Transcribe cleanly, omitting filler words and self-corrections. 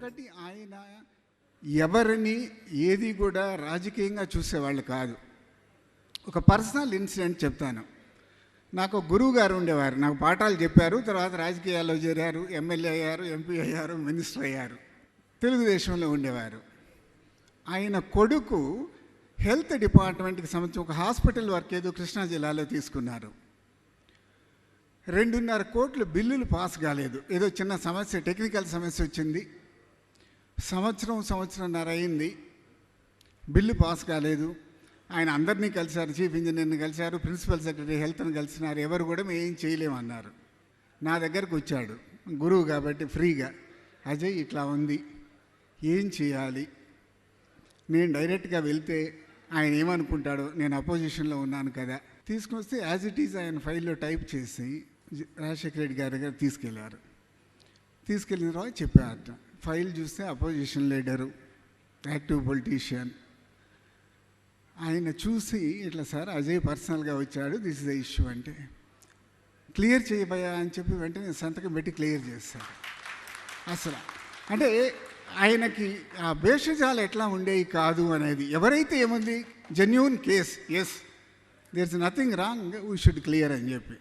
ఒకటి, ఆయన ఎవరిని ఏది కూడా రాజకీయంగా చూసేవాళ్ళు కాదు. ఒక పర్సనల్ ఇన్సిడెంట్ చెప్తాను. నాకు గురువు గారు ఉండేవారు, నాకు పాఠాలు చెప్పారు. తర్వాత రాజకీయాల్లో చేరారు, ఎమ్మెల్యే అయ్యారు, ఎంపీ అయ్యారు, మినిస్టర్ అయ్యారు. తెలుగుదేశంలో ఉండేవారు. ఆయన కొడుకు హెల్త్ డిపార్ట్మెంట్కి సంబంధించి ఒక హాస్పిటల్ వర్క్ ఏదో కృష్ణా జిల్లాలో తీసుకున్నారు. 2.5 కోట్లు బిల్లులు పాస్ కాలేదు. ఏదో చిన్న సమస్య, టెక్నికల్ సమస్య వచ్చింది. సంవత్సరంన్నర అయింది, బిల్లు పాస్ కాలేదు. ఆయన అందరినీ కలిశారు, చీఫ్ ఇంజనీర్ని కలిశారు, ప్రిన్సిపల్ సెక్రటరీ హెల్త్ని కలిసినారు. ఎవరు కూడా మేము ఏం చేయలేమన్నారు. నా దగ్గరకు వచ్చాడు, గురువు కాబట్టి ఫ్రీగా, అజయ్ ఇట్లా ఉంది, ఏం చేయాలి? నేను డైరెక్ట్గా వెళ్తే ఆయన ఏమనుకుంటాడో, నేను అపోజిషన్లో ఉన్నాను కదా. తీసుకొస్తే యాజ్ ఇట్ ఈజ్ ఆయన ఫైల్లో టైప్ చేసి రాజశేఖర రెడ్డి గారి దగ్గర తీసుకెళ్లారు. తీసుకెళ్ళిన తర్వాత చెప్పారట. ఫైల్ చూస్తే అపోజిషన్ లీడరు, యాక్టివ్ పొలిటీషియన్. ఆయన చూసి ఇట్లా, సార్ అజయ్ పర్సనల్గా వచ్చాడు, దిస్ ఇస్ ద ఇష్యూ అంటే, క్లియర్ చేయబోయా అని చెప్పి వెంటనే సంతకం పెట్టి క్లియర్ చేశారు. అసలు అంటే ఆయనకి ఆ భేషజాలు ఎట్లా ఉండేవి కాదు అనేది. ఎవరైతే ఏముంది, genuine case, yes there is nothing wrong, we should clear అని చెప్పి